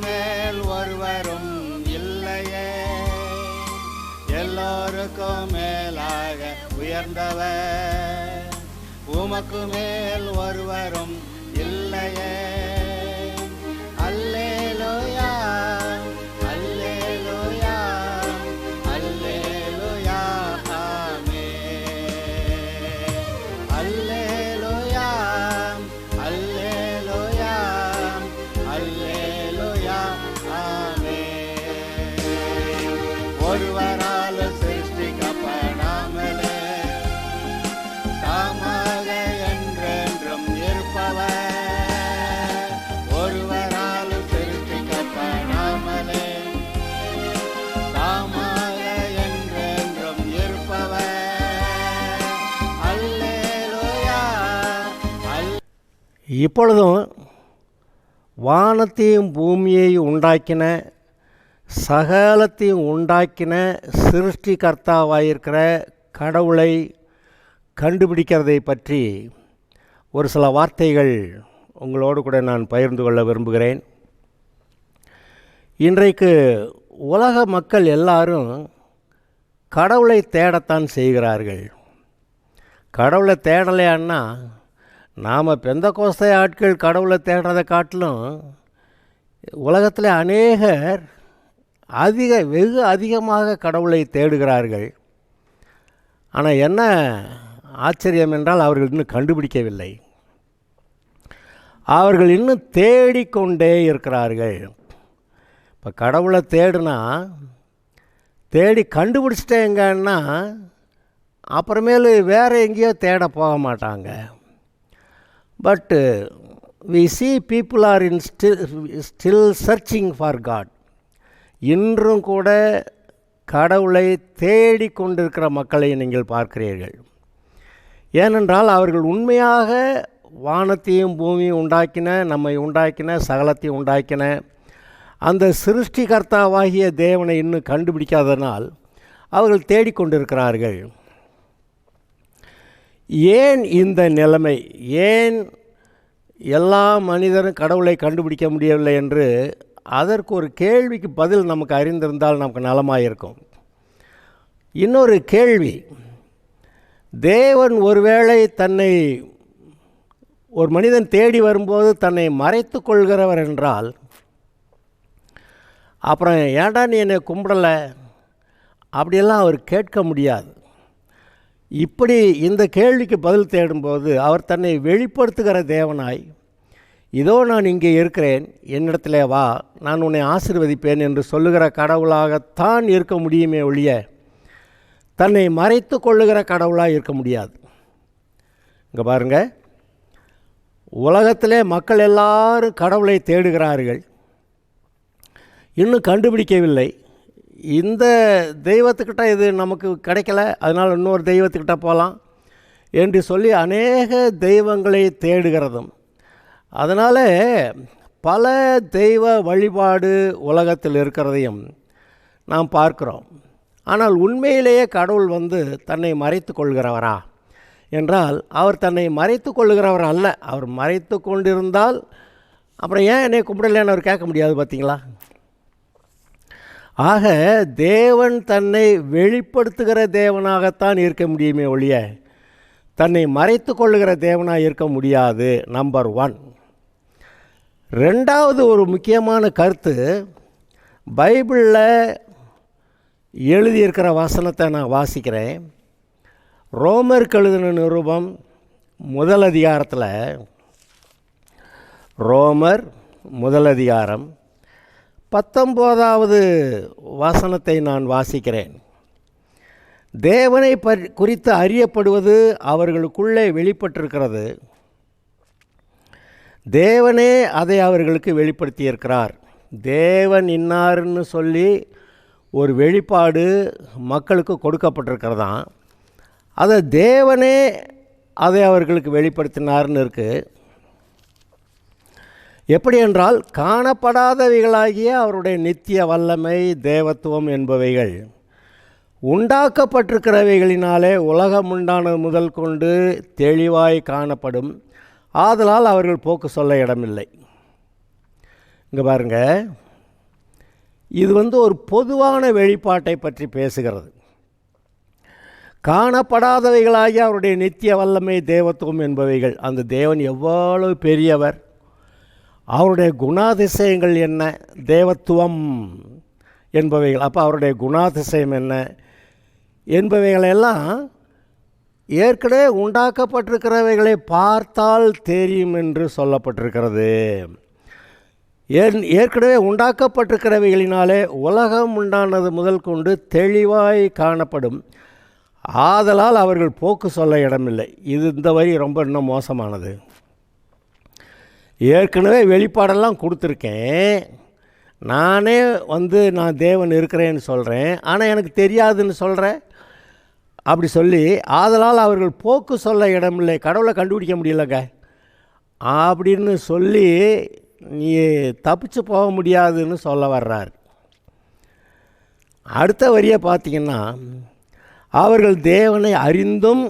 மேல் ஒருவரும் இல்லையே, எல்லோருக்கும் மேலாக உயர்ந்தவர். உமக்கு மேல் ஒருவரும் இல்லையே. அல்லேலூயா, அல்லேலூயா, அல்லேலூயா, ஆமென். அல்லேலூயா, அல்லேலூயா, அல்லேலூயா, ஆமென். ஒருவரால் சிருஷ்டிக்கப்படாமலே தாமாக என்றென்றும் இருப்பவர். ஒருவரால் சிருஷ்டிக்கப்படாமலே தாமாக என்றென்றும் இருப்பவர். அல்லேலூயா. இப்பொழுதும் வானத்தையும் பூமியை உண்டாக்கின சகலத்தையும் உண்டாக்கின சிருஷ்டிகர்த்தாவாயிருக்கிற கடவுளை கண்டுபிடிக்கிறதை பற்றி ஒரு சில வார்த்தைகள் உங்களோடு கூட நான் பகிர்ந்து கொள்ள விரும்புகிறேன். இன்றைக்கு உலக மக்கள் எல்லாரும் கடவுளை தேடத்தான் செய்கிறார்கள். கடவுளை தேடலையான்னா நாம் பெந்தகோஸ்தே ஆட்கள் கடவுளை தேடுறதை காட்டிலும் உலகத்தில் அநேகர் வெகு அதிகமாக கடவுளை தேடுகிறார்கள். ஆனால் என்ன ஆச்சரியம் என்றால் அவர்கள் இன்னும் கண்டுபிடிக்கவில்லை. அவர்கள் இன்னும் தேடிக்கொண்டே இருக்கிறார்கள். இப்போ கடவுளை தேடி கண்டுபிடிச்சிட்டேங்கன்னா அப்புறமேலு வேறு எங்கேயோ தேட போக மாட்டாங்க. But we see people are still searching for God. இன்றும் கூட கடவுளை தேடிக்கொண்டிருக்கிற மக்களை நீங்கள் பார்க்கிறீர்கள். ஏனென்றால் அவர்கள் உண்மையாக வானத்தையும் பூமியும் உண்டாக்கின, நம்மை உண்டாக்கின, சகலத்தையும் உண்டாக்கின அந்த சிருஷ்டிகர்த்தாவாகிய தேவனை இன்னும் கண்டுபிடிக்காதனால் அவர்கள் தேடிக்கொண்டிருக்கிறார்கள். ஏன் இந்த நிலைமை? ஏன் எல்லா மனிதரும் கடவுளை கண்டுபிடிக்க முடியவில்லை என்று அதற்கு ஒரு கேள்விக்கு பதில் நமக்கு அறிந்திருந்தால் நமக்கு நலமாக இருக்கும். இன்னொரு கேள்வி, தேவன் ஒருவேளை தன்னை ஒரு மனிதன் தேடி வரும்போது தன்னை மறைத்து கொள்கிறவர் என்றால் அப்புறம் ஏன்டா நீ என்னை கும்பிடலை அப்படியெல்லாம் அவர் கேட்க முடியாது. இப்படி இந்த கேள்விக்கு பதில் தேடும்போது அவர் தன்னை வெளிப்படுத்துகிற தேவனாய், இதோ நான் இங்கே இருக்கிறேன், என்னிடத்திலே வா, நான் உன்னை ஆசீர்வதிப்பேன் என்று சொல்லுகிற கடவுளாகத்தான் இருக்க முடியுமே ஒழிய தன்னை மறைத்து கொள்ளுகிற கடவுளாக இருக்க முடியாது. இங்கே பாருங்கள், உலகத்திலே மக்கள் எல்லாரும் கடவுளை தேடுகிறார்கள், இன்னும் கண்டுபிடிக்கவில்லை. இந்த தெய்வத்துக்கிட்ட இது நமக்கு கிடைக்கல, அதனால் இன்னொரு தெய்வத்துக்கிட்ட போகலாம் என்று சொல்லி அநேக தெய்வங்களை தேடுகிறதும், அதனால் பல தெய்வ வழிபாடு உலகத்தில் இருக்கிறதையும் நாம் பார்க்கிறோம். ஆனால் உண்மையிலேயே கடவுள் தன்னை மறைத்து கொள்கிறவரா என்றால் அவர் தன்னை மறைத்து கொள்ளுகிறவர் அல்ல. அவர் மறைத்து கொண்டிருந்தால் அப்புறம் ஏன் என்னை கும்பிடலைன்னு அவர் கேட்க முடியாது, பார்த்தீங்களா? ஆக தேவன் தன்னை வெளிப்படுத்துகிற தேவனாகத்தான் இருக்க முடியுமே ஒழிய தன்னை மறைத்து கொள்ளுகிற தேவனாக இருக்க முடியாது. நம்பர் 1. ரெண்டாவது ஒரு முக்கியமான கருத்து, பைபிளில் எழுதியிருக்கிற வசனத்தை நான் வாசிக்கிறேன். ரோமருக்கு எழுதின நிருபம் 1 அதிகாரத்தில், ரோமர் 1 அதிகாரம் 19வது வசனத்தை நான் வாசிக்கிறேன். தேவனை குறித்து அறியப்படுவது அவர்களுக்குள்ளே வெளிப்பட்டிருக்கிறது, தேவனே அதை அவர்களுக்கு வெளிப்படுத்தியிருக்கிறார். தேவன் இன்னார்னு சொல்லி ஒரு வெளிப்பாடு மக்களுக்கு கொடுக்கப்பட்டிருக்கிறதான், அதை தேவனே அதை அவர்களுக்கு வெளிப்படுத்தினார்னு இருக்குது. எப்படி என்றால், காணப்படாதவைகளாகிய அவருடைய நித்திய வல்லமை, தேவத்துவம் என்பவைகள் உண்டாக்கப்பட்டிருக்கிறவைகளினாலே உலகம் உண்டானது முதல் கொண்டு தெளிவாய் காணப்படும், ஆதலால் அவர்கள் போக்கு சொல்ல இடமில்லை. இங்கே பாருங்கள், இது ஒரு பொதுவான வெளிப்பாட்டை பற்றி பேசுகிறது. காணப்படாதவைகளாகிய அவருடைய நித்திய வல்லமை, தேவத்துவம் என்பவைகள், அந்த தேவன் எவ்வளவு பெரியவர், அவருடைய குணாதிசயங்கள் என்ன, தேவத்துவம் என்பவைகள், அப்போ அவருடைய குணாதிசயம் என்ன என்பவைகளெல்லாம் ஏற்கனவே உண்டாக்கப்பட்டிருக்கிறவைகளை பார்த்தால் தெரியும் என்று சொல்லப்பட்டிருக்கிறது. ஏற்கனவே உண்டாக்கப்பட்டிருக்கிறவைகளினாலே உலகம் உண்டானது முதல் கொண்டு தெளிவாய் காணப்படும். ஆதலால் அவர்கள் போக்கு சொல்ல இடமில்லை. இது இந்த வரி ரொம்ப இன்னும் மோசமானது. ஏற்கனவே வெளிப்பாடெல்லாம் கொடுத்துருக்கேன், நானே நான் தேவன் இருக்கிறேன்னு சொல்கிறேன், ஆனால் எனக்கு தெரியாதுன்னு சொல்கிறேன் அப்படி சொல்லி, ஆதலால் அவர்கள் போக்கு சொல்ல இடமில்லை, கடவுளை கண்டுபிடிக்க முடியலங்க அப்படின்னு சொல்லி நீ தப்பிச்சு போக முடியாதுன்னு சொல்ல வர்றார். அடுத்த வரியை பார்த்திங்கன்னா, அவர்கள் தேவனை அறிந்தும்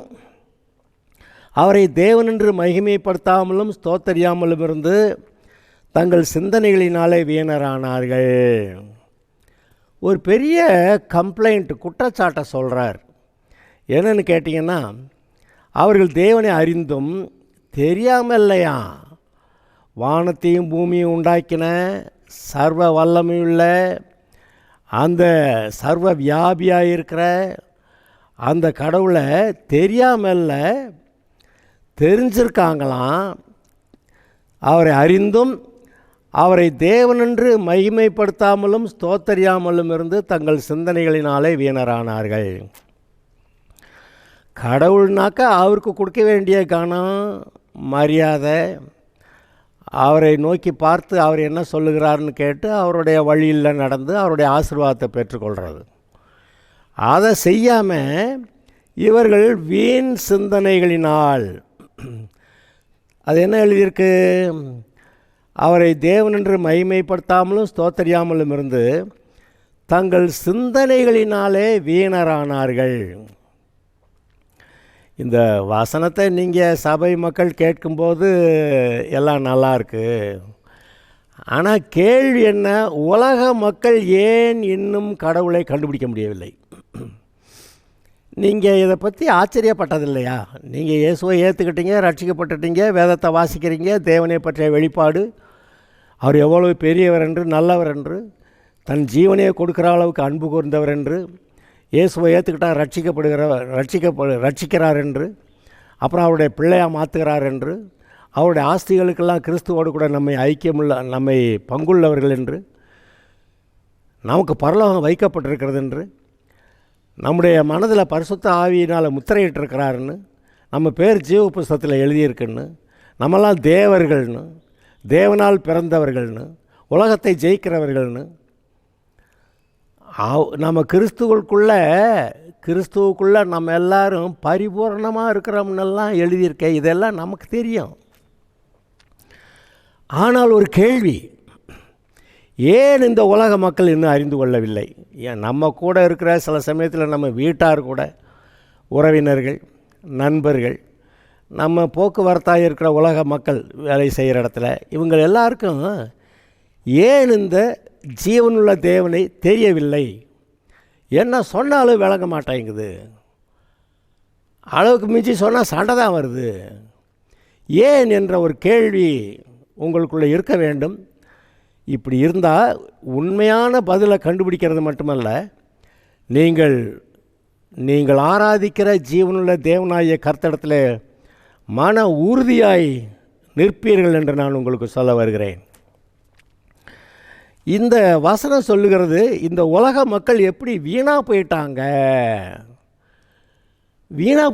அவரை தேவனென்று மகிமைப்படுத்தாமலும் ஸ்தோத்தரியாமலும் இருந்து தங்கள் சிந்தனைகளினாலே வீணரானார்கள். ஒரு பெரிய கம்ப்ளைண்ட், குற்றச்சாட்டை சொல்கிறார். என்னன்னு கேட்டிங்கன்னா, அவர்கள் தேவனை அறிந்தும் தெரியாமல் இல்லையா, வானத்தையும் பூமியும் உண்டாக்கின சர்வ வல்லமையுள்ள அந்த சர்வ வியாபியாக இருக்கிற அந்த கடவுளை தெரியாமல் தெரிஞ்சிருக்காங்களாம். அவரை அறிந்தும் அவரை தேவனென்று மகிமைப்படுத்தாமலும் ஸ்தோத்தரியாமலும் இருந்து தங்கள் சிந்தனைகளினாலே வீணரானார்கள். கடவுள்னாக்கா அவருக்கு கொடுக்க வேண்டிய கனம், மரியாதை, அவரை நோக்கி பார்த்து அவர் என்ன சொல்லுகிறாருன்னு கேட்டு அவருடைய வழியில் நடந்து அவருடைய ஆசீர்வாதத்தை பெற்றுக்கொள்கிறது. அதை செய்யாமல் இவர்கள் வீண் சிந்தனைகளினால், அது என்ன எழுதியிருக்கு, அவரை தேவனென்று மகிமைப்படுத்தாமலும் ஸ்தோத்தரியாமலும் இருந்து தங்கள் சிந்தனைகளினாலே வீணரானார்கள். இந்த வசனத்தை நீங்கள் சபை மக்கள் கேட்கும்போது எல்லாம் நல்லா இருக்கு. ஆனால் கேள்வி என்ன, உலக மக்கள் ஏன் இன்னும் கடவுளை கண்டுபிடிக்க முடியவில்லை? நீங்கள் இதை பற்றி ஆச்சரியப்பட்டதில்லையா? நீங்கள் இயேசுவை ஏற்றுக்கிட்டீங்க, ரட்சிக்கப்பட்டுட்டீங்க, வேதத்தை வாசிக்கிறீங்க, தேவனை பற்றிய வெளிப்பாடு, அவர் எவ்வளவு பெரியவர் என்று, நல்லவர் என்று, தன் ஜீவனையை கொடுக்குற அளவுக்கு அன்பு கூர்ந்தவர் என்று, இயேசுவை ஏற்றுக்கிட்டால் ரட்சிக்கிறார் என்று, அப்புறம் அவருடைய பிள்ளையாக மாற்றுகிறார் என்று, அவருடைய ஆஸ்திகளுக்கெல்லாம் கிறிஸ்துவோடு கூட நம்மை பங்குள்ளவர்கள் என்று, நமக்கு பரலோகம் வைக்கப்பட்டிருக்கிறது என்று, நம்முடைய மனதில் பரிசுத்த ஆவியினால் முத்திரையிட்டிருக்கிறாருன்னு, நம்ம பேர் ஜீவ புஸ்தகத்தில் எழுதியிருக்குன்னு, நம்மெல்லாம் தேவர்கள்னு, தேவனால் பிறந்தவர்கள்னு, உலகத்தை ஜெயிக்கிறவர்கள்னு, நம்ம கிறிஸ்துவுக்குள்ளே நம்ம எல்லாரும் பரிபூர்ணமாக இருக்கிறோம்னெல்லாம் எழுதியிருக்கேன். இதெல்லாம் நமக்கு தெரியும். ஆனால் ஒரு கேள்வி, ஏன் இந்த உலக மக்கள் இன்னும் அறிந்து கொள்ளவில்லை? ஏன் நம்ம கூட இருக்கிற சில சமயத்தில் நம்ம வீட்டார் கூட, உறவினர்கள், நண்பர்கள், நம்ம போக்குவரத்தாக இருக்கிற உலக மக்கள் வேலை செய்கிற இடத்துல, இவங்க எல்லாருக்கும் ஏன் இந்த ஜீவனுள்ள தேவனை தெரியவில்லை? என்ன சொன்னாலும் விளங்க மாட்டேங்குது, அளவுக்கு மிஞ்சி சொன்னால் சண்டை தான் வருது, ஏன் என்ற ஒரு கேள்வி உங்களுக்குள்ளே இருக்க வேண்டும். இப்படி இருந்தால் உண்மையான பதிலை கண்டுபிடிக்கிறது மட்டுமல்ல, நீங்கள் ஆராதிக்கிற ஜீவனுள்ள தேவனாகிய கர்த்தரிடத்தில் மன உறுதியாய் நிற்பீர்கள் என்று நான் உங்களுக்கு சொல்ல வருகிறேன். இந்த வசனம் சொல்லுகிறது, இந்த உலக மக்கள் எப்படி வீணாக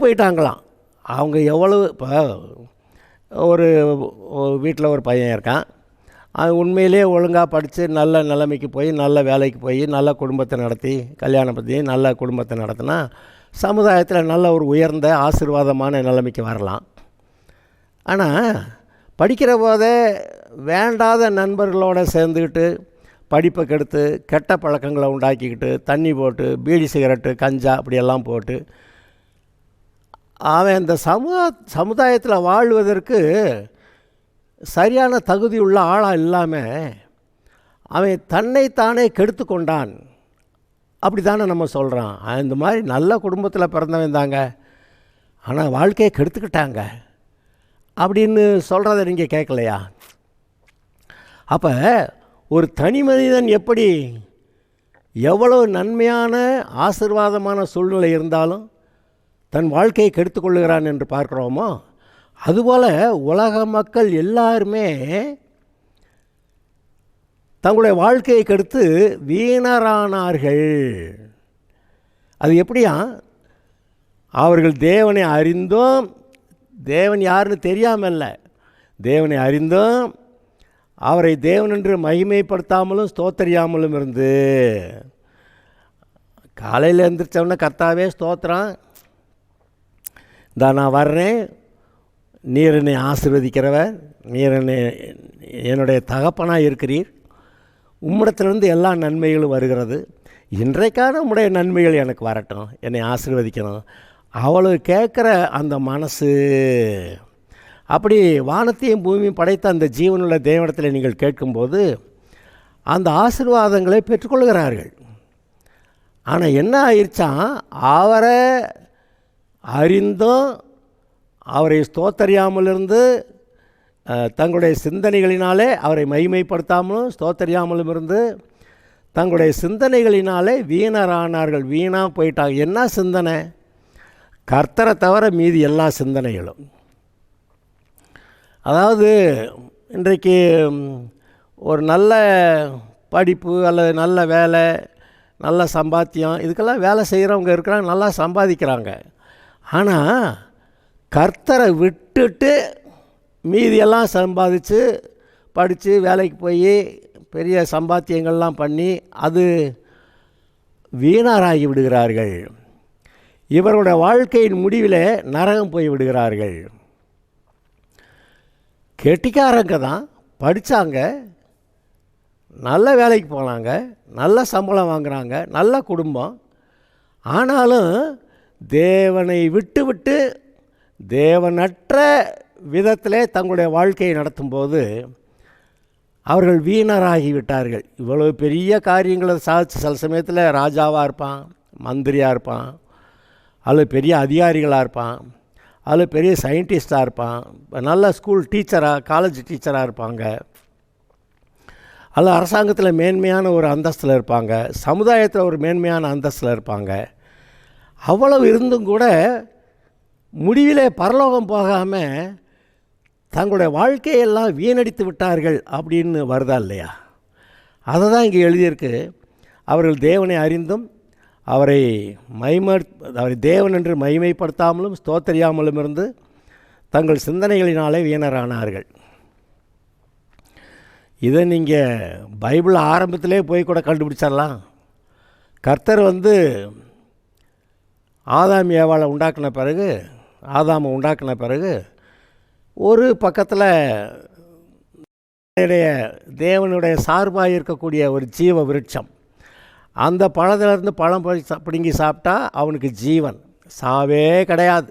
போயிட்டாங்களாம். அவங்க எவ்வளவு, இப்போ ஒரு வீட்டில் ஒரு பையன் இருக்கான், அது உண்மையிலே ஒழுங்காக படித்து நல்ல நிலைமைக்கு போய், நல்ல வேலைக்கு போய், நல்ல குடும்பத்தை நடத்தி, கல்யாணம் பண்ணி நல்ல குடும்பத்தை நடத்தினா சமுதாயத்தில் நல்ல ஒரு உயர்ந்த ஆசீர்வாதமான நிலைமைக்கு வரலாம். ஆனால் படிக்கிற போதே வேண்டாத நண்பர்களோடு சேர்ந்துக்கிட்டு படிப்பை கெடுத்து கெட்ட பழக்கங்களை உண்டாக்கிக்கிட்டு, தண்ணி போட்டு, பீடி சிகரெட்டு, கஞ்சா அப்படியெல்லாம் போட்டு அவன் இந்த சமுதாயத்தில் வாழ்வதற்கு சரியான தகுதி உள்ள ஆளாக இல்லாமல் அவன் தன்னைத்தானே கெடுத்து கொண்டான். அப்படி தானே நம்ம சொல்கிறோம். இந்த மாதிரி நல்ல குடும்பத்தில் பிறந்தவன் தாங்க, ஆனால் வாழ்க்கையை கெடுத்துக்கிட்டாங்க அப்படின்னு சொல்கிறத நீங்கள் கேட்கலையா? அப்போ ஒரு தனி மனிதன் எப்படி எவ்வளவு நன்மையான ஆசீர்வாதமான சூழ்நிலை இருந்தாலும் தன் வாழ்க்கையை கெடுத்துக்கொள்ளுகிறான் என்று பார்க்குறோமோ, அதுபோல் உலக மக்கள் எல்லாருமே தங்களுடைய வாழ்க்கையை கெடுத்து வீணரானார்கள். அது எப்படியா? அவர்கள் தேவனை அறிந்தும், தேவன் யாருன்னு தெரியாமல்ல, தேவனை அறிந்தும் அவரை தேவன் என்று மகிமைப்படுத்தாமலும் ஸ்தோத்தரியாமலும் இருந்து, காலையில் எழுந்திரிச்சவொடனே கர்த்தாவே ஸ்தோத்திரம், நான் வர்றேன், நீர் என்னை ஆசீர்வதிக்கிறவர், நீர் என்னுடைய தகப்பனாக இருக்கிறீர், உம்மிடத்திலிருந்து எல்லா நன்மைகளும் வருகிறது, இன்றைக்கான உம்முடைய நன்மைகள் எனக்கு வரட்டும், என்னை ஆசீர்வதிக்கணும், அவ்வளவு கேட்குற அந்த மனசு. அப்படி வானத்தையும் பூமியும் படைத்த அந்த ஜீவனுள்ள தேவனிடத்தில் நீங்கள் கேட்கும்போது அந்த ஆசீர்வாதங்களை பெற்றுக்கொள்கிறார்கள். ஆனால் என்ன ஆயிடுச்சான், அவரை அறிந்தும் அவரை ஸ்தோத்தரியாமல் இருந்து தங்களுடைய சிந்தனைகளினாலே அவரை மகிமைப்படுத்தாமலும் ஸ்தோத்தரியாமலும் இருந்து தங்களுடைய சிந்தனைகளினாலே வீணரானார்கள். வீணாக போயிட்டாங்க. என்ன சிந்தனை? கர்த்தரை தவிர மீதி எல்லா சிந்தனைகளும். அதாவது இன்றைக்கு ஒரு நல்ல படிப்பு அல்லது நல்ல வேலை, நல்ல சம்பாத்தியம், இதுக்கெல்லாம் வேலை செய்கிறவங்க இருக்கிறாங்க, நல்லா சம்பாதிக்கிறாங்க. ஆனால் கர்த்தரை விட்டுட்டு மீதியெல்லாம் சம்பாதிச்சு படித்து வேலைக்கு போய் பெரிய சம்பாத்தியங்கள்லாம் பண்ணி அது வீணராகி விடுகிறார்கள். இவருடைய வாழ்க்கையின் முடிவில் நரகம் போய் விடுகிறார்கள். கெட்டிக்காரங்க தான் படித்தாங்க, நல்ல வேலைக்கு போனாங்க, நல்ல சம்பளம் வாங்குகிறாங்க, நல்ல குடும்பம். ஆனாலும் தேவனை விட்டு தேவனற்ற விதத்திலே தங்களுடைய வாழ்க்கையை நடத்தும்போது அவர்கள் வீணராகிவிட்டார்கள். இவ்வளவு பெரிய காரியங்களை சாதிச்சு சில சமயத்தில் ராஜாவாக இருப்பான், மந்திரியாக இருப்பான், அல்லது பெரிய அதிகாரிகளாக இருப்பான், அதில் பெரிய சயின்டிஸ்டாக இருப்பான், நல்ல ஸ்கூல் டீச்சராக, காலேஜ் டீச்சராக இருப்பாங்க, அல்லது அரசாங்கத்தில் மேன்மையான ஒரு அந்தஸ்தில் இருப்பாங்க, சமுதாயத்தில் ஒரு மேன்மையான அந்தஸ்தில் இருப்பாங்க. அவ்வளவு இருந்தும் கூட முடிவிலே பரலோகம் போகாமல் தங்களுடைய வாழ்க்கையெல்லாம் வீணடித்து விட்டார்கள் அப்படின்னு வருதா இல்லையா? அதை தான் இங்கே எழுதியிருக்கு. அவர்கள் தேவனை அறிந்தும் அவரை தேவன் என்று மகிமைப்படுத்தாமலும் ஸ்தோத்தரியாமலும் இருந்து தங்கள் சிந்தனைகளினாலே வீணரானார்கள். இதை நீங்கள் பைபிள் ஆரம்பத்திலே போய் கூட கண்டுபிடிச்சிடலாம். கர்த்தர் ஆதாம் ஏவாளை உண்டாக்கின பிறகு, ஆதாமை உண்டாக்கின பிறகு ஒரு பக்கத்தில் தேவனுடைய சார்பாக இருக்கக்கூடிய ஒரு ஜீவ விருட்சம், அந்த பழத்திலிருந்து பழம் பிடுங்கி சாப்பிட்டா அவனுக்கு ஜீவன், சாவே கிடையாது.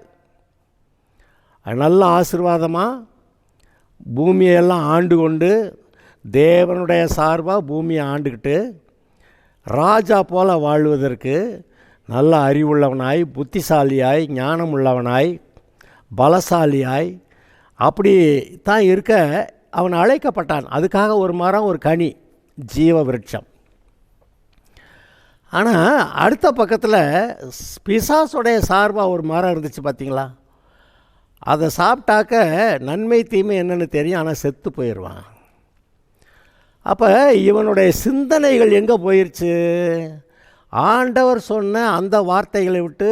நல்ல ஆசீர்வாதமாக பூமியெல்லாம் ஆண்டு கொண்டு தேவனுடைய சார்பாக பூமியை ஆண்டுக்கிட்டு ராஜா போல் வாழ்வதற்கு நல்ல அறிவுள்ளவனாய், புத்திசாலியாய், ஞானம் உள்ளவனாய், பலசாலியாய் அப்படி தான் இருக்க அவன் அழைக்கப்பட்டான். அதுக்காக ஒரு மரம், ஒரு கனி, ஜீவ விருட்சம். ஆனால் அடுத்த பக்கத்தில் பிசாசுடைய சார்பாக ஒரு மரம் இருந்துச்சு பார்த்தீங்களா? அதை சாப்பிட்டாக்க நன்மை தீமை என்னென்னு தெரியும், ஆனால் செத்து போயிடுவான். அப்போ இவனுடைய சிந்தனைகள் எங்கே போயிடுச்சு? ஆண்டவர் சொன்ன அந்த வார்த்தைகளை விட்டு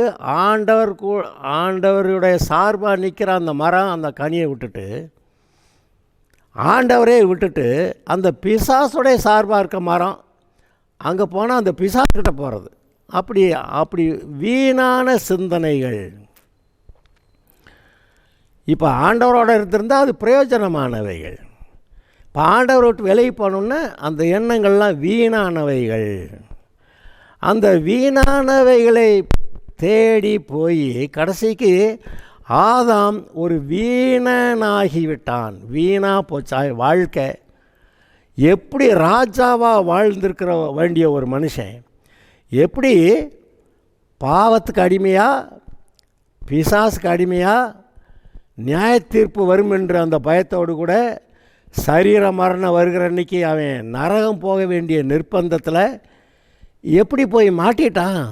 ஆண்டவருடைய சார்பாக நிற்கிற அந்த மரம், அந்த கனியை விட்டுட்டு ஆண்டவரே விட்டுட்டு அந்த பிசாசுடைய சார்பாக இருக்க மரம் அங்கே போனால் அந்த பிசாசுக்கிட்ட போகிறது. அப்படி வீணான சிந்தனைகள். இப்போ ஆண்டவரோட இருந்திருந்தால் அது பிரயோஜனமானவைகள். இப்போ ஆண்டவரை விட்டு விலகி போனோன்னா அந்த எண்ணங்கள்லாம் வீணானவைகள். அந்த வீணானவைகளை தேடி போய் கடைசிக்கு ஆதாம் ஒரு வீணனாகிவிட்டான். வீணாக போச்சா வாழ்க்கை. எப்படி ராஜாவாக வாழ்ந்திருக்கிற வேண்டிய ஒரு மனுஷன் எப்படி பாவத்துக்கு அடிமையாக, பிசாசுக்கு அடிமையாக, நியாய தீர்ப்பு வரும் என்ற அந்த பயத்தோடு கூட சரீர மரணம் வருகிற அன்னைக்கு அவன் நரகம் போக வேண்டிய நிர்பந்தத்தில் எப்படி போய் மாட்டிட்டான்,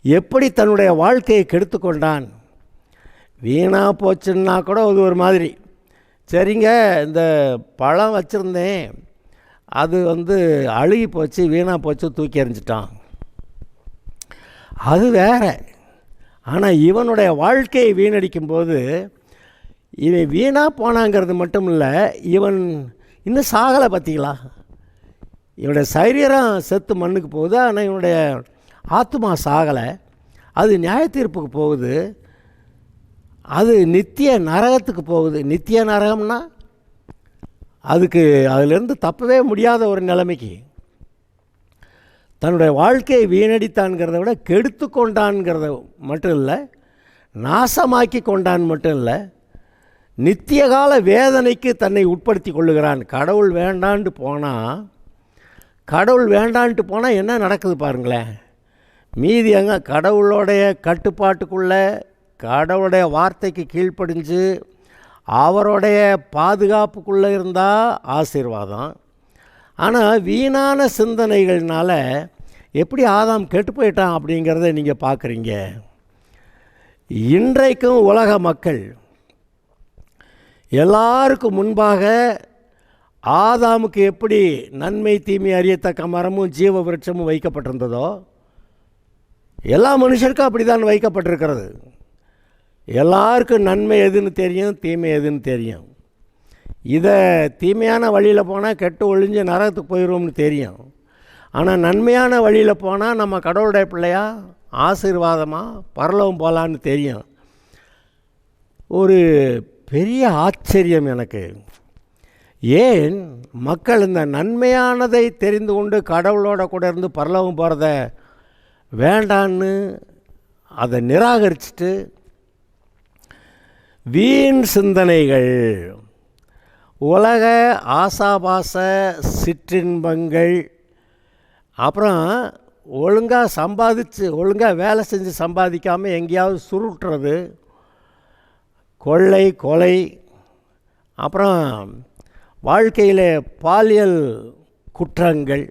எப்படி தன்னுடைய வாழ்க்கையை கெடுத்து கொண்டான். வீணாக போச்சுன்னா கூட அது ஒரு மாதிரி, சரிங்க இந்த பழம் வச்சுருந்தேன் அது அழுகி போச்சு, வீணாக போச்சு, தூக்கி எறிஞ்சிட்டான், அது வேற. ஆனால் இவனுடைய வாழ்க்கையை வீணடிக்கும்போது இவன் வீணாக போனாங்கிறது மட்டும் இல்லை, இவன் இன்னும் சாகலை. பார்த்தீங்களா, இவனுடைய சரீரம் செத்து மண்ணுக்கு போகுது, ஆனால் இவனுடைய ஆத்மா சாகலை. அது நியாய தீர்ப்புக்கு போகுது, அது நித்திய நரகத்துக்கு போகுது. நித்திய நரகம்னா அதிலிருந்து தப்பவே முடியாத ஒரு நிலைமைக்கு தன்னுடைய வாழ்க்கையை வீணடித்தான்கிறத விட கெடுத்து கொண்டான்கிறத மட்டும் இல்லை, நாசமாக்கி கொண்டான் மட்டும் இல்லை, நித்திய கால வேதனைக்கு தன்னை உட்படுத்தி கொள்ளுகிறான். கடவுள் வேண்டான்ட்டு போனால் என்ன நடக்குது பாருங்களேன். மீதி அங்கே கடவுளுடைய கட்டுப்பாட்டுக்குள்ளே, கடவுளுடைய வார்த்தைக்கு கீழ்ப்படிஞ்சு அவருடைய பாதுகாப்புக்குள்ளே இருந்தால் ஆசீர்வாதம். ஆனால் வீணான சிந்தனைகள்னால எப்படி ஆதாம் கெட்டு போயிட்டான் அப்படிங்கிறத நீங்கள் பார்க்குறீங்க. இன்றைக்கும் உலக மக்கள் எல்லாருக்கும் முன்பாக ஆதாமுக்கு எப்படி நன்மை தீமை அறியத்தக்க மரமும் ஜீவ விருட்சமும் வைக்கப்பட்டிருந்ததோ, எல்லா மனுஷருக்கும் அப்படி தான் வைக்கப்பட்டிருக்கிறது. எல்லாருக்கும் நன்மை எதுன்னு தெரியும், தீமை எதுன்னு தெரியும். இதை தீமையான வழியில் போனால் கெட்டு ஒழிஞ்சு நரகத்துக்கு போயிடுவோம்னு தெரியும். ஆனால் நன்மையான வழியில் போனால் நம்ம கடவுளுடைய பிள்ளையா ஆசீர்வாதமாக பரலோகம் போகலான்னு தெரியும். ஒரு பெரிய ஆச்சரியம் எனக்கு, ஏன் மக்கள் இந்த நன்மையானதை தெரிந்து கொண்டு கடவுளோட கூட இருந்து பரலோகம் போகிறத வேண்டான்னு அதை நிராகரிச்சுட்டு வீண் சிந்தனைகள், உலக ஆசாபாச சிற்றின்பங்கள், அப்புறம் ஒழுங்காக வேலை செஞ்சு சம்பாதிக்காமல் எங்கேயாவது சுருட்டுறது, கொள்ளை கொலை, அப்புறம் வாழ்க்கையில் பாலியல் குற்றங்கள்,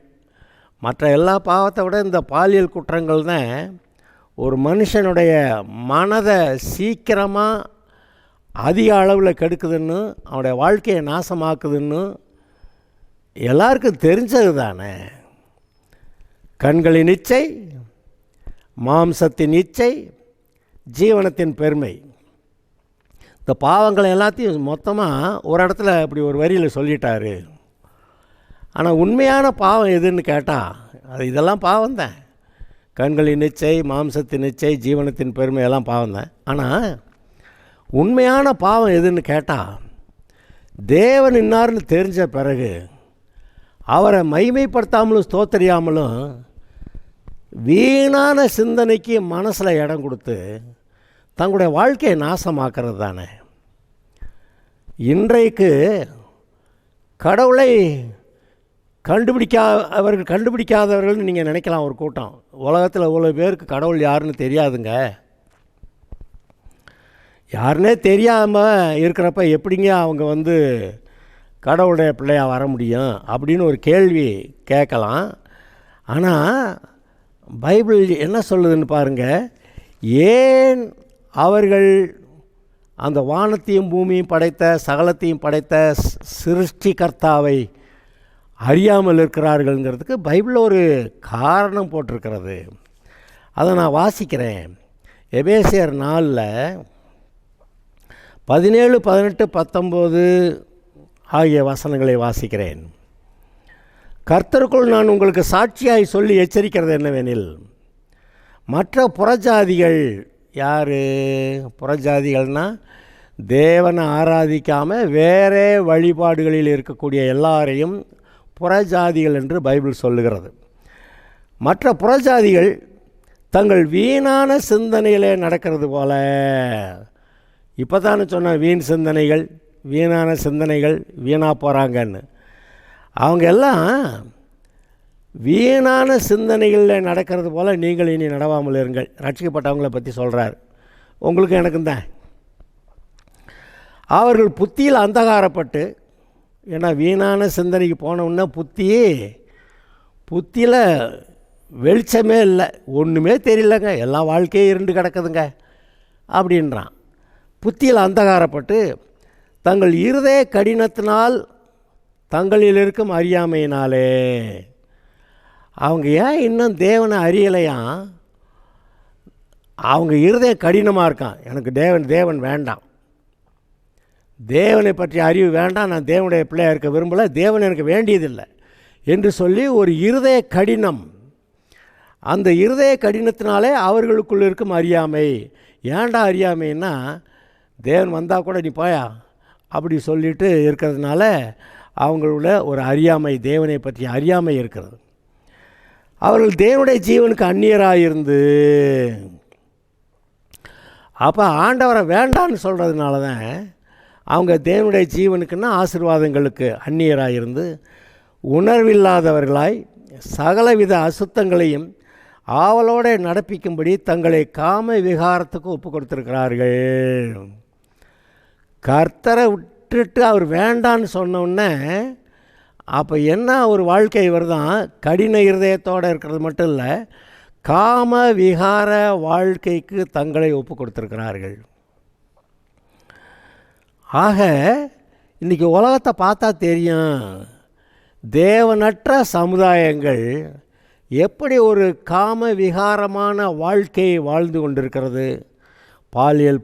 மற்ற எல்லா பாவத்தை விட இந்த பாலியல் குற்றங்கள் தான் ஒரு மனுஷனுடைய மனதை சீக்கிரமாக அதிக அளவில் கெடுக்குதுன்னு, அவனுடைய வாழ்க்கையை நாசமாக்குதுன்னு எல்லாருக்கும் தெரிஞ்சது தானே. கண்களின் இச்சை, மாம்சத்தின் இச்சை, ஜீவனத்தின் பெருமை, இந்த பாவங்களை எல்லாத்தையும் மொத்தமாக ஒரு இடத்துல இப்படி ஒரு வரியில் சொல்லிட்டாரு. ஆனால் உண்மையான பாவம் எதுன்னு கேட்டால் இதெல்லாம் பாவம்தான். கண்களின் இச்சை, மாம்சத்தின் இச்சை, ஜீவனத்தின் பெருமை எல்லாம் பாவம்தான். ஆனால் உண்மையான பாவம் எதுன்னு கேட்டால், தேவன் இன்னார்னு தெரிஞ்ச பிறகு அவரை மைமைப்படுத்தாமலும் ஸ்தோத்தரியாமலும் வீணான சிந்தனைக்கு மனசில் இடம் கொடுத்து தங்களுடைய வாழ்க்கையை நாசமாக்கிறது தானே. இன்றைக்கு கடவுளை கண்டுபிடிக்காதவர்கள்னு நீங்கள் நினைக்கலாம். ஒரு கூட்டம் உலகத்தில் இவ்வளோ பேருக்கு கடவுள் யாருன்னு தெரியாதுங்க. யாருன்னே தெரியாமல் இருக்கிறப்ப எப்படிங்க அவங்க கடவுளுடைய பிள்ளையாக வர முடியும் அப்படின்னு ஒரு கேள்வி கேட்கலாம். ஆனால் பைபிள் என்ன சொல்லுதுன்னு பாருங்கள். ஏன் அவர்கள் அந்த வானத்தையும் பூமியும் படைத்த, சகலத்தையும் படைத்த சிருஷ்டிகர்த்தாவை அறியாமல் இருக்கிறார்கள்ங்கிறதுக்கு பைபிளில் ஒரு காரணம் போட்டிருக்கிறது. அதை நான் வாசிக்கிறேன். எபேசியர் 4 17, 18, 19 ஆகிய வசனங்களை வாசிக்கிறேன். கர்த்தருக்குள் நான் உங்களுக்கு சாட்சியாய் சொல்லி எச்சரிக்கிறது என்னவெனில், மற்ற புறஜாதிகள், யார் புறஜாதிகள்னால் தேவனை ஆராதிக்காமல் வேறே வழிபாடுகளில் இருக்கக்கூடிய எல்லாரையும் புறஜாதிகள் என்று பைபிள் சொல்லுகிறது. மற்ற புறஜாதிகள் தங்கள் வீணான சிந்தனையிலே நடக்கிறது போல, இப்போ தானே சொன்ன வீணான சிந்தனைகள் வீணாக போகிறாங்கன்னு. அவங்க எல்லாம் வீணான சிந்தனைகளில் நடக்கிறது போல் நீங்கள் இனி நடவாமல் இருங்கள். ரட்சிக்கப்பட்டவங்கள பற்றி சொல்கிறார், உங்களுக்கும் எனக்கும் தான். அவர்கள் புத்தியில் அந்தகாரப்பட்டு, ஏன்னா வீணான சிந்தனைக்கு போனோன்னா புத்தியில் வெளிச்சமே இல்லை, ஒன்றுமே தெரியலங்க, எல்லா வாழ்க்கையும் இருண்டு கிடக்குதுங்க அப்படின்றான். புத்தியில் அந்தகாரப்பட்டு தங்கள் இருதய கடினத்தினால் தங்களில் இருக்கும் அறியாமையினாலே. அவங்க ஏன் இன்னும் தேவனை அறியலையாம்? அவங்க இருதயம் கடினமாக இருக்கான். எனக்கு தேவன் வேண்டாம், தேவனை பற்றிய அறிவு வேண்டாம், நான் தேவனுடைய பிள்ளையாக இருக்க விரும்பலை, தேவன் எனக்கு வேண்டியதில்லை என்று சொல்லி ஒரு இருதய கடினம். அந்த இருதய கடினத்தினாலே அவர்களுக்குள் இருக்கும் அறியாமை. ஏன்டா அறியாமைன்னா, தேவன் வந்தால் கூட நீ போயா அப்படி சொல்லிட்டு இருக்கிறதுனால அவங்களோட ஒரு அறியாமை, தேவனை பற்றிய அறியாமை இருக்கிறது. அவர்கள் தேவனுடைய ஜீவனுக்கு அந்நியராக இருந்து, அப்போ ஆண்டவரை வேண்டான்னு சொல்கிறதுனால தான் அவங்க தேவனுடைய ஜீவனுக்குன்னா ஆசீர்வாதங்களுக்கு அந்நியராக இருந்து உணர்வில்லாதவர்களாய் சகலவித அசுத்தங்களையும் ஆவலோடு நடப்பிக்கும்படி தங்களை காம விகாரத்துக்கு ஒப்பு கொடுத்துருக்கிறார்கள். கர்த்தரை விட்டுட்டு அவர் வேண்டான்னு சொன்னோடனே அப்போ என்ன ஒரு வாழ்க்கை வருதான், கடின இருதயத்தோடு இருக்கிறது மட்டும் இல்லை, காம விகார வாழ்க்கைக்கு தங்களை ஒப்பு கொடுத்துருக்கிறார்கள். ஆக இன்றைக்கி உலகத்தை பார்த்தா தெரியும், தேவனற்ற சமுதாயங்கள் எப்படி ஒரு காம விகாரமான வாழ்க்கையை வாழ்ந்து கொண்டிருக்கிறது. பாலியல்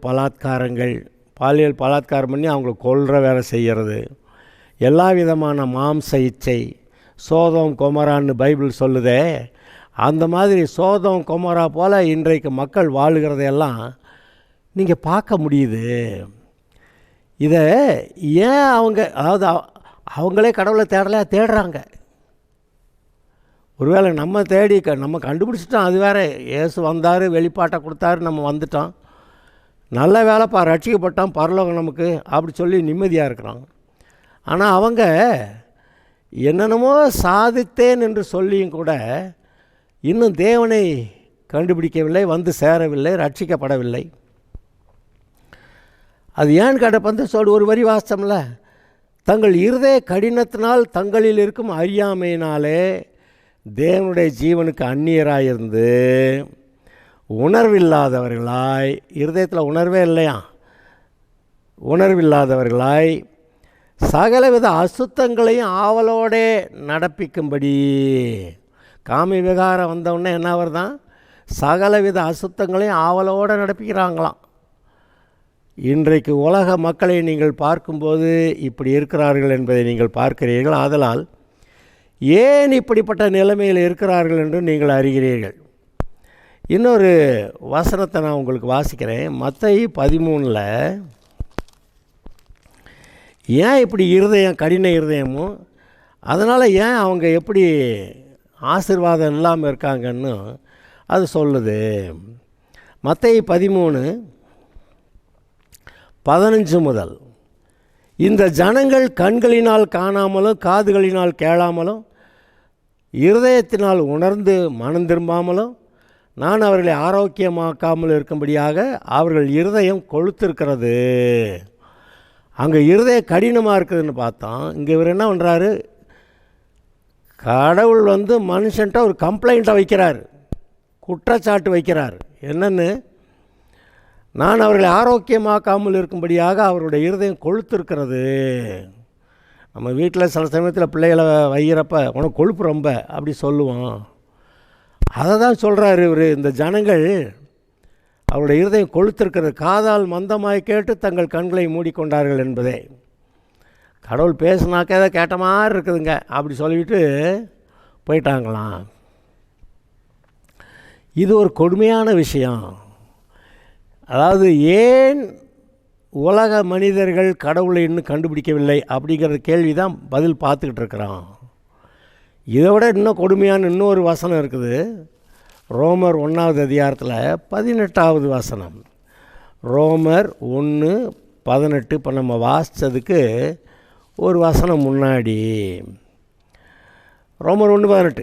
பலாத்காரம் பண்ணி அவங்கள கொல்ற வேலை செய்கிறது, எல்லா விதமான மாம்ச இச்சை, சோதோம் கொமரான்னு பைபிள் சொல்லுதே, அந்த மாதிரி சோதோம் கொமரா போல் இன்றைக்கு மக்கள் வாழுகிறதையெல்லாம் நீங்கள் பார்க்க முடியுது. இதை ஏன் அதாவது அவங்களே கடவுளை தேடுறாங்க. ஒருவேளை நம்ம நம்ம கண்டுபிடிச்சிட்டோம், அது வேறு. இயேசு வந்தார், வெளிப்பாட்டை கொடுத்தாரு, நம்ம வந்துட்டோம், நல்ல வேலைப்பா, ரட்சிக்கப்பட்டோம், பரலோகம் நமக்கு அப்படி சொல்லி நிம்மதியாக இருக்கிறாங்க. ஆனால் அவங்க என்னென்னமோ சாதித்தேன் என்று சொல்லியும் கூட இன்னும் தேவனை கண்டுபிடிக்கவில்லை, வந்து சேரவில்லை, ரட்சிக்கப்படவில்லை. அது ஏன்னு கேட்ட ஒரு வரி வாசம்ல, தங்கள் இருதய கடினத்தினால் தங்களில் இருக்கும் அறியாமையினாலே தேவனுடைய ஜீவனுக்கு அந்நியராயிருந்து உணர்வில்லாதவர்களாய், இருதயத்தில் உணர்வே இல்லையா, உணர்வில்லாதவர்களாய் சகலவித அசுத்தங்களையும் ஆவலோடே நடப்பிக்கும்படி. காமி விகாரம் வந்தவுடனே என்ன வருதான், சகலவித அசுத்தங்களையும் ஆவலோடு நடப்பிக்கிறாங்களாம். இன்றைக்கு உலக மக்களை நீங்கள் பார்க்கும்போது இப்படி இருக்கிறார்கள் என்பதை நீங்கள் பார்க்கிறீர்கள். ஆதலால் ஏன் இப்படிப்பட்ட நிலைமையில் இருக்கிறார்கள் என்று நீங்கள் அறிகிறீர்கள். இன்னொரு வசனத்தை நான் உங்களுக்கு வாசிக்கிறேன். மத்தேயு 13 ஏன் இப்படி கடின இருதயமும், அதனால் ஏன் அவங்க எப்படி ஆசீர்வாதம் இல்லாமல் இருக்காங்கன்னு அது சொல்லுது. மத்தேயு 13:15 முதல், இந்த ஜனங்கள் கண்களினால் காணாமலும் காதுகளினால் கேளாமலும் இருதயத்தினால் உணர்ந்து மனம் திரும்பாமலும் நான் அவர்களை ஆரோக்கியமாக்காமல் இருக்கும்படியாக அவர்கள் இருதயம் கொழுத்திருக்கிறது. அங்கே இருதய கடினமாக இருக்குதுன்னு பார்த்தோம். இங்கே இவர் என்ன பண்ணுறாரு, கடவுள் மனுஷன்ட்ட ஒரு கம்ப்ளைண்ட்டை வைக்கிறார், குற்றச்சாட்டு வைக்கிறார். என்னென்னு, நான் அவர்களை ஆரோக்கியமாக்காமல் இருக்கும்படியாக அவருடைய இருதயம் கொழுத்திருக்கிறது. நம்ம வீட்டில் சில சமயத்தில் பிள்ளைகளை வைக்கிறப்ப உனக்கு கொழுப்பு ரொம்ப அப்படி சொல்லுவோம். அதை தான் சொல்கிறாரு இவர். இந்த ஜனங்கள் அவருடைய இருதயம் கொழுத்திருக்கிறது, காதால் மந்தமாய் கேட்டு தங்கள் கண்களை மூடிக்கொண்டார்கள் என்பதே. கடவுள் பேசுனாக்க ஏதோ கேட்ட மாதிரி இருக்குதுங்க அப்படி சொல்லிவிட்டு போயிட்டாங்களாம். இது ஒரு கொடுமையான விஷயம். அதாவது ஏன் உலக மனிதர்கள் கடவுளை இன்னும் கண்டுபிடிக்கவில்லை அப்படிங்கிற கேள்வி தான் பதில் பார்த்துக்கிட்டு இருக்கிறோம். இதை விட இன்னும் கொடுமையான இன்னொரு வசனம் இருக்குது. ரோமர் 1வது அதிகாரத்தில் 18வது வசனம். ரோமர் 1:18. இப்போ நம்ம வாசித்ததுக்கு ஒரு வசனம் முன்னாடி ரோமர் 1:18.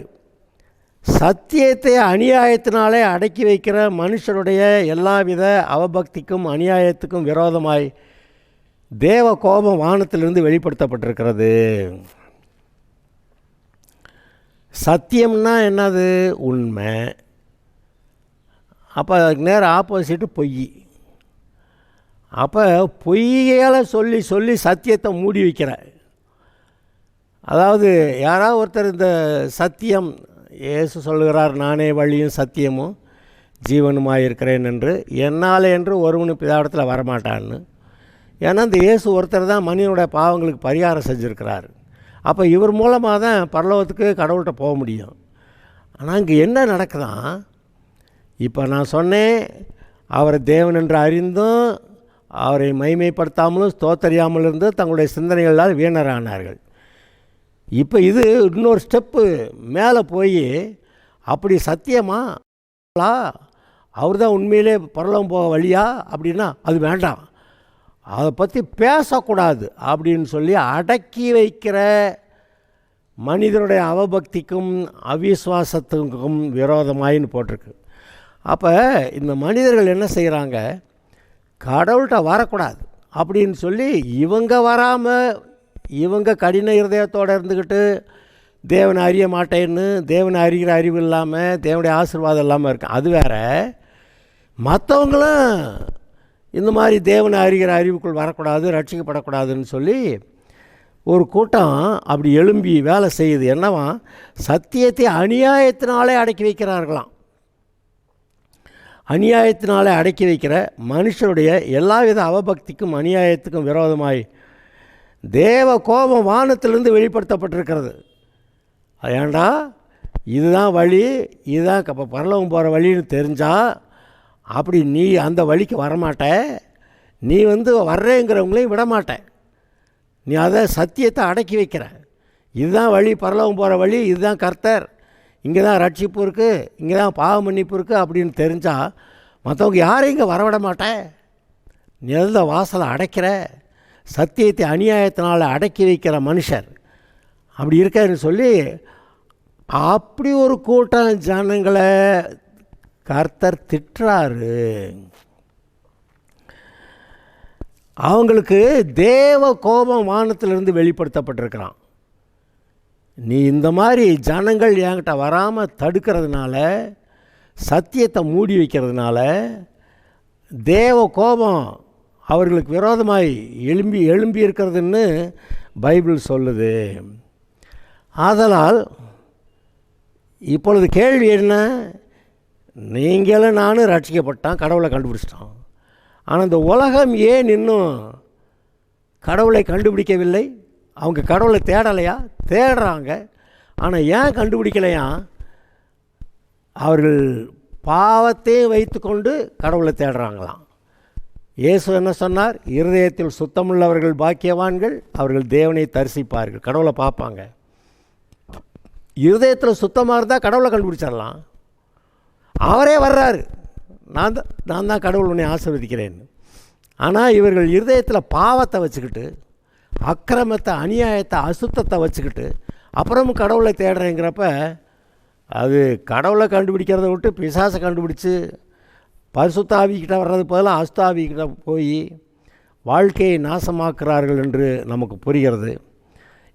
சத்தியத்தை அநியாயத்தினாலே அடக்கி வைக்கிற மனுஷருடைய எல்லாவித அவபக்திக்கும் அநியாயத்துக்கும் விரோதமாய் தேவ கோபம் வானத்திலிருந்து வெளிப்படுத்தப்பட்டிருக்கிறது. சத்தியம்னா என்னது? உண்மை. அப்போ அதுக்கு நேரம் ஆப்போசிட்டு பொய். அப்போ பொய்யால் சொல்லி சொல்லி சத்தியத்தை மூடி வைக்கிற, அதாவது யாராவது ஒருத்தர் இந்த சத்தியம், இயேசு சொல்லுகிறார், நானே வழியும் சத்தியமும் ஜீவனுமாக இருக்கிறேன் என்று, என்னால் என்று ஒருவனு பிதாவிடத்தில் வரமாட்டான்னு. ஏன்னா இந்த இயேசு ஒருத்தர் தான் மனிதனுடைய பாவங்களுக்கு பரிகாரம் செஞ்சுருக்கிறார். அப்போ இவர் மூலமாக தான் பரலோகத்துக்கு கடவுள்கிட்ட போக முடியும். ஆனால் இங்கே என்ன நடக்குதான், இப்போ நான் சொன்னேன், அவரை தேவன் என்று அறிந்தும் அவரை மகிமைப்படுத்தாமலும் ஸ்தோத்தரியாமல் இருந்து தங்களுடைய சிந்தனைகளால் வீணரானார்கள். இப்போ இது இன்னொரு ஸ்டெப்பு மேலே போய், அப்படி சத்தியமா அவர் தான் உண்மையிலே பரலோகம் போக வழியா அப்படின்னா அது வேண்டாம், அதை பற்றி பேசக்கூடாது அப்படின்னு சொல்லி அடக்கி வைக்கிற மனிதனுடைய அவபக்திக்கும் அவிசுவாசத்துக்கும் விரோதமாயின்னு போட்டிருக்கு. அப்போ இந்த மனிதர்கள் என்ன செய்கிறாங்க, கடவுள்கிட்ட வரக்கூடாது அப்படின்னு சொல்லி இவங்க வராமல் இவங்க கடின இருதயத்தோடு இருந்துக்கிட்டு தேவனை அறிய மாட்டேன்னு, தேவனை அறிகிற அறிவு இல்லாமல், தேவனுடைய ஆசீர்வாதம் இல்லாமல் இருக்கு. அது வேறு. மற்றவங்களும் இந்த மாதிரி தேவனை அறிகிற அறிவுக்குள் வரக்கூடாது, ரட்சிக்கப்படக்கூடாதுன்னு சொல்லி ஒரு கூட்டம் அப்படி எழும்பி வேலை செய்யுது. என்னவா, சத்தியத்தை அநியாயத்தினாலே அடக்கி வைக்கிறார்களாம். அநியாயத்தினாலே அடக்கி வைக்கிற மனுஷருடைய எல்லாவித அவபக்திக்கும் அநியாயத்துக்கும் விரோதமாய் தேவ கோபம் வானத்திலிருந்து வெளிப்படுத்தப்பட்டிருக்கிறது. ஏண்டா, இதுதான் வழி, இதுதான் இப்போ பரலோகம் போகிற வழின்னு தெரிஞ்சால் அப்படி நீ அந்த வழிக்கு வரமாட்ட, நீ வர்றேங்கிறவங்களையும் விடமாட்ட, நீ அதை சத்தியத்தை அடக்கி வைக்கிற. இதுதான் வழி, பரலோகம் போகிற வழி, இதுதான் கர்த்தர், இங்கே தான் ரட்சிப்பு இருக்குது, இங்கே தான் பாவ மன்னிப்பு இருக்குது அப்படின்னு தெரிஞ்சால் மற்றவங்க யாரையும் இங்கே வரவிட மாட்டேன். நீ அதில் வாசலை அடைக்கிற, சத்தியத்தை அநியாயத்தினால் அடக்கி வைக்கிற மனுஷர் அப்படி இருக்காருன்னு சொல்லி அப்படி ஒரு கூட்டம் ஜனங்களை கர்த்தர் திட்டுறாரு. அவங்களுக்கு தேவ கோபம் வானத்திலிருந்து வெளிப்படுத்தப்பட்டிருக்கிறான். நீ இந்த மாதிரி ஜனங்கள் என்கிட்ட வராமல் தடுக்கிறதுனால, சத்தியத்தை மூடி வைக்கிறதுனால தேவ கோபம் அவர்களுக்கு விரோதமாய் எழும்பி இருக்கிறதுன்னு பைபிள் சொல்லுது. ஆதலால் இப்பொழுது கேள்வி என்ன, நீங்களும் நானும் ரட்சிக்கப்பட்டான், கடவுளை கண்டுபிடிச்சிட்டான். ஆனால் இந்த உலகம் ஏன் இன்னும் கடவுளை கண்டுபிடிக்கவில்லை? அவங்க கடவுளை தேடலையா? தேடுறாங்க. ஆனால் ஏன் கண்டுபிடிக்கலையா? அவர்கள் பாவத்தையும் வைத்து கொண்டு கடவுளை தேடுறாங்களாம். இயேசு என்ன சொன்னார்? இருதயத்தில் சுத்தமுள்ளவர்கள் பாக்கியவான்கள், அவர்கள் தேவனை தரிசிப்பார்கள், கடவுளை பார்ப்பாங்க. இருதயத்தில் சுத்தமாக இருந்தால் கடவுளை கண்டுபிடிச்சிடலாம். அவரே வர்றாரு, நான் தான் கடவுள் உன்னை ஆசீர்வதிக்கிறேன்னு. ஆனால் இவர்கள் இருதயத்தில் பாவத்தை வச்சுக்கிட்டு, அக்கிரமத்தை, அநியாயத்தை, அசுத்தத்தை வச்சுக்கிட்டு அப்புறமும் கடவுளை தேடுறேங்கிறப்ப அது கடவுளை கண்டுபிடிக்கிறத விட்டு பிசாசை கண்டுபிடிச்சி பரிசுத்த ஆவிக்கிட்ட வர்றது பதிலாக அசுத்த ஆவிக்கிட்ட போய் வாழ்க்கையை நாசமாக்குறார்கள் என்று நமக்கு புரிகிறது.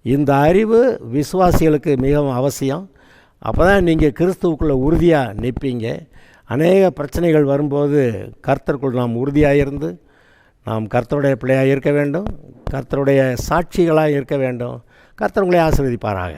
இந்த அறிவு விசுவாசிகளுக்கு மிகவும் அவசியம். அப்போ தான் நீங்கள் கிறிஸ்துவுக்குள்ளே உறுதியாக நிற்பீங்க. அநேக பிரச்சனைகள் வரும்போது கர்த்தருக்குள் நாம் உறுதியாக இருந்து நாம் கர்த்தருடைய பிள்ளையாக இருக்க வேண்டும், கர்த்தருடைய சாட்சிகளாக இருக்க வேண்டும். கர்த்தர் உங்களை ஆசீர்வதிப்பாராக.